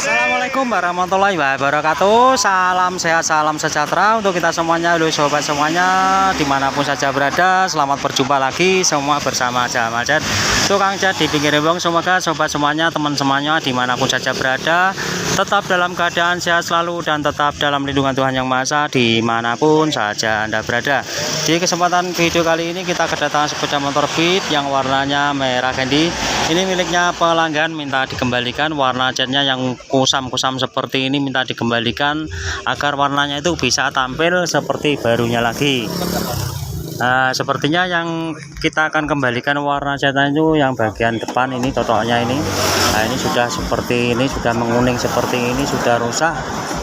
Assalamualaikum warahmatullahi wabarakatuh. Salam sehat, salam sejahtera untuk kita semuanya, loh sobat semuanya, dimanapun saja berada. Selamat berjumpa lagi semua bersama Jamal Cat, tukang cat di pinggir rembang. Semoga sobat semuanya, teman semuanya, dimanapun saja berada, tetap dalam keadaan sehat selalu dan tetap dalam lindungan Tuhan Yang Maha Esa dimanapun saja Anda berada. Di kesempatan video kali ini kita kedatangan sepeda motor Beat yang warnanya merah candy. Ini miliknya pelanggan, minta dikembalikan warna catnya yang kusam-kusam seperti ini, minta dikembalikan agar warnanya itu bisa tampil seperti barunya lagi. Nah, sepertinya yang kita akan kembalikan warna catnya itu yang bagian depan ini, totoknya ini. Nah, ini sudah seperti ini, sudah menguning seperti ini, sudah rusak.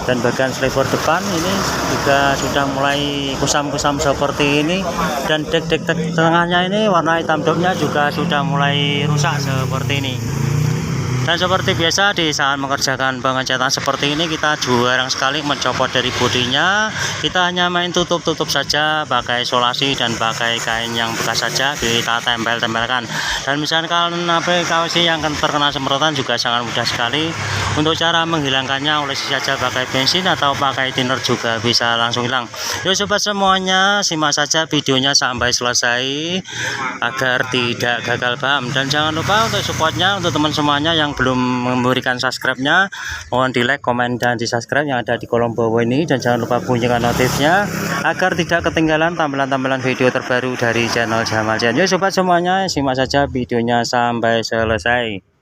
Dan bagian sliver depan ini juga sudah mulai kusam-kusam seperti ini, dan dek-dek tengahnya ini warna hitam dopnya juga sudah mulai rusak seperti ini. Dan seperti biasa di saat mengerjakan pengecatan seperti ini, kita jarang sekali mencopot dari bodinya. Kita hanya main tutup-tutup saja pakai isolasi dan pakai kain yang bekas saja kita tempel-tempelkan. Dan misalkan KWC yang terkena semprotan juga sangat mudah sekali. Untuk cara menghilangkannya olesi saja pakai bensin atau pakai thinner juga bisa langsung hilang. Yuk sobat semuanya, simak saja videonya sampai selesai agar tidak gagal paham. Dan jangan lupa untuk supportnya untuk teman semuanya yang belum memberikan subscribe-nya, mohon di like, komen, dan di subscribe yang ada di kolom bawah ini. Dan jangan lupa bunyikan notifnya agar tidak ketinggalan tampilan-tampilan video terbaru dari channel Jamal Cat. Yuk sobat semuanya, simak saja videonya sampai selesai.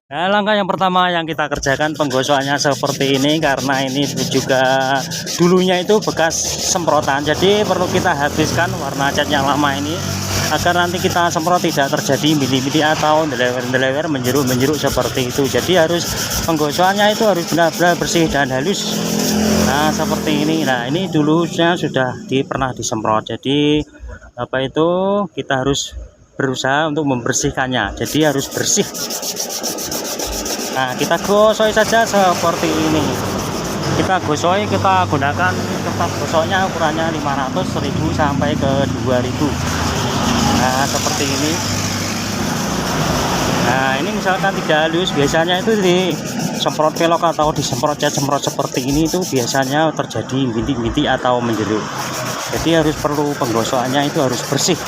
Nah, langkah yang pertama yang kita kerjakan penggosokannya seperti ini, karena ini juga dulunya itu bekas semprotan, jadi perlu kita habiskan warna cat yang lama ini agar nanti kita semprot tidak terjadi mili-mili atau delewer menjeruk seperti itu. Jadi harus penggosokannya itu harus benar-benar bersih dan halus. Nah seperti ini. Nah ini dulunya sudah pernah disemprot, jadi apa itu kita harus berusaha untuk membersihkannya, jadi harus bersih. Nah kita gosok saja seperti ini, kita gosok, kita gunakan kertas gosoknya ukurannya 500, 1000 sampai ke 2000. Nah seperti ini. Nah ini misalkan tidak halus, biasanya itu disemprot pelok atau disemprot cat semprot seperti ini itu biasanya terjadi bintik-bintik atau menjeruk. Jadi harus perlu penggosokannya itu harus bersih.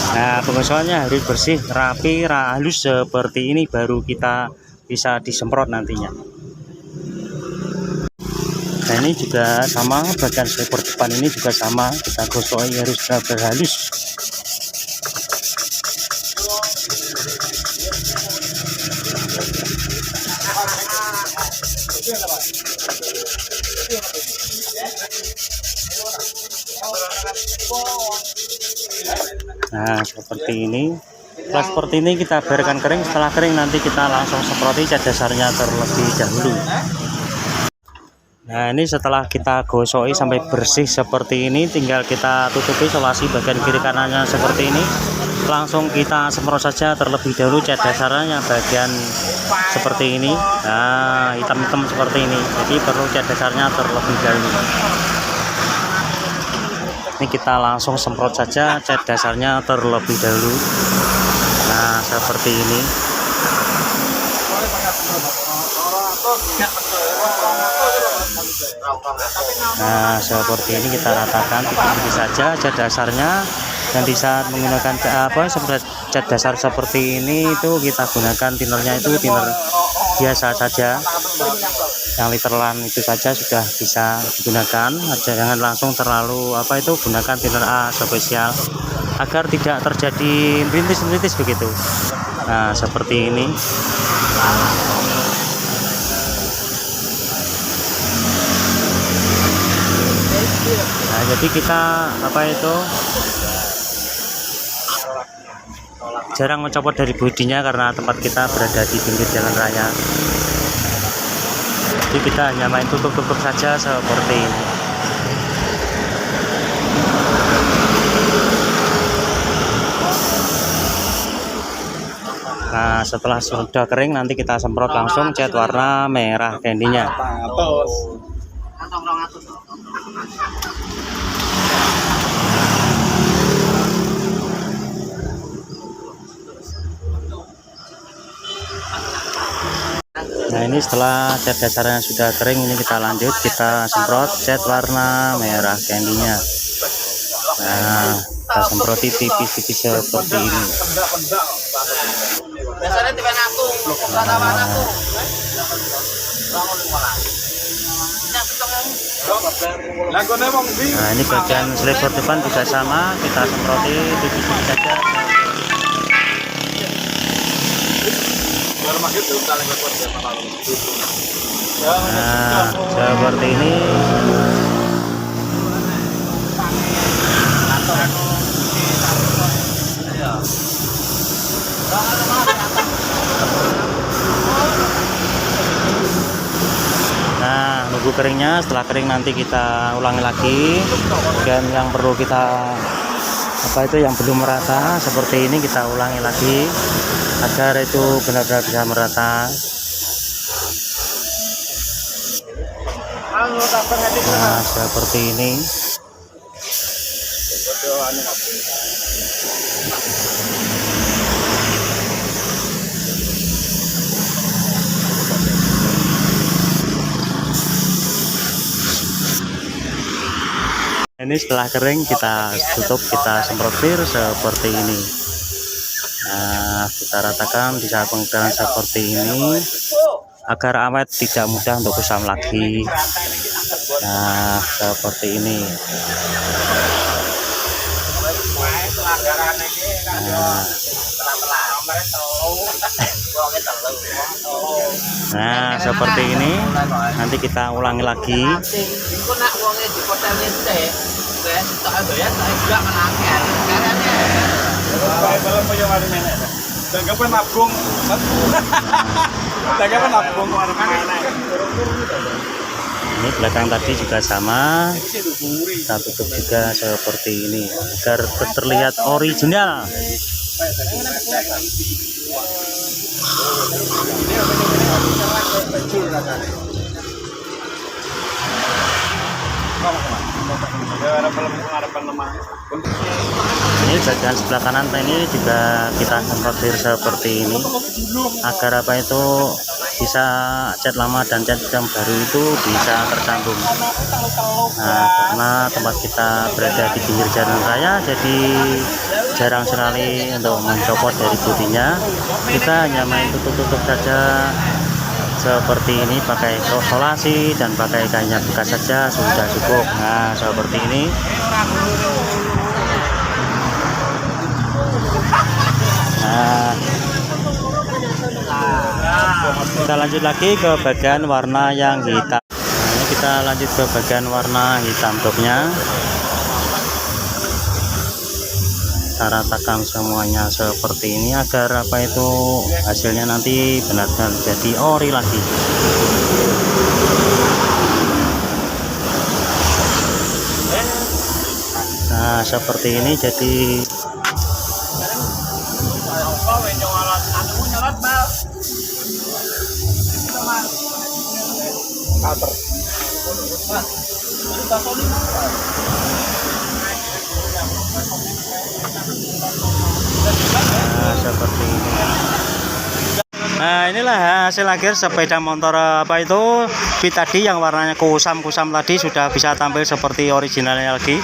Nah penggosokannya harus bersih, rapi, halus seperti ini, baru kita bisa disemprot nantinya. Nah ini juga sama, bagian sliper depan ini juga sama, kita gosok harus benar-benar halus. Nah seperti ini. Setelah seperti ini kita biarkan kering. Setelah kering nanti kita langsung semproti cat dasarnya terlebih dahulu. Nah ini setelah kita gosoi sampai bersih seperti ini, tinggal kita tutupi isolasi bagian kiri kanannya seperti ini. Langsung kita semprot saja terlebih dahulu cat dasarnya bagian seperti ini. Nah hitam-hitam seperti ini, jadi perlu cat dasarnya terlebih dahulu. Ini kita langsung semprot saja cat dasarnya terlebih dahulu. Nah seperti ini. Nah seperti ini kita ratakan titik-titik saja cat dasarnya. Dan di saat menggunakan cat dasar seperti ini itu kita gunakan thinnernya itu thinner biasa saja, yang literan itu saja sudah bisa digunakan. Jangan langsung terlalu gunakan thinner A spesial agar tidak terjadi rintis-rintis begitu. Nah seperti ini. Nah jadi kita jarang mencopot dari bodinya karena tempat kita berada di pinggir jalan raya. Jadi kita hanya main tutup-tutup saja seperti ini. Nah, setelah sudah kering nanti kita semprot langsung cat warna merah candy-nya. Nah, ini setelah cat dasarnya sudah kering, ini kita lanjut kita semprot cat warna merah candy-nya. Nah, kita semproti tipis-tipis seperti ini. Nah, ini bagian sliver depan juga sama, kita semproti tipis-tipis saja. Nah, seperti ini. Nah, nunggu keringnya. Setelah kering nanti kita ulangi lagi. Dan yang perlu kita yang belum merata seperti ini kita ulangi lagi agar itu benar-benar bisa merata. Nah, seperti ini. Ini setelah kering kita tutup, kita semprotir seperti ini. Nah, kita ratakan di saat pengecaran seperti ini agar awet, tidak mudah untuk kusam lagi. Nah, seperti ini. Nah, seperti ini. Nanti kita ulangi lagi. Ini belakang tadi juga sama, kita tutup juga seperti ini agar terlihat original. Ini bagian sebelah kanan ini juga kita semprotir seperti ini agar bisa cat lama dan cat yang baru itu bisa tersambung. Nah, karena tempat kita berada di pinggir jalan raya, jadi jarang sekali untuk mencopot dari putihnya. Kita hanya main tutup-tutup saja seperti ini pakai solasi dan pakai kainnya bekas saja sudah cukup. Nah, seperti ini. Nah, kita lanjut lagi ke bagian warna yang hitam. Nah, ini kita lanjut ke bagian warna hitam topnya. Kita ratakan semuanya seperti ini agar hasilnya nanti benar-benar jadi ori lagi. Nah, seperti ini jadi seperti ini. Nah, inilah hasil akhir sepeda motor Fit tadi yang warnanya kusam-kusam tadi sudah bisa tampil seperti originalnya lagi.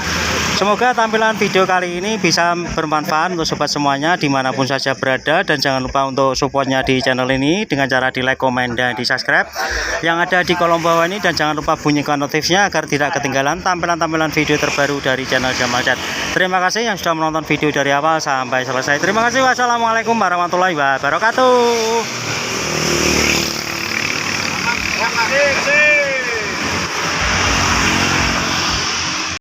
Semoga tampilan video kali ini bisa bermanfaat untuk sobat semuanya dimanapun saja berada, dan jangan lupa untuk supportnya di channel ini dengan cara di like, komen, dan di subscribe yang ada di kolom bawah ini, dan jangan lupa bunyikan notifnya agar tidak ketinggalan tampilan-tampilan video terbaru dari channel Jamal Cat. Terima kasih yang sudah menonton video dari awal sampai selesai. Terima kasih. Wassalamualaikum warahmatullahi wabarakatuh.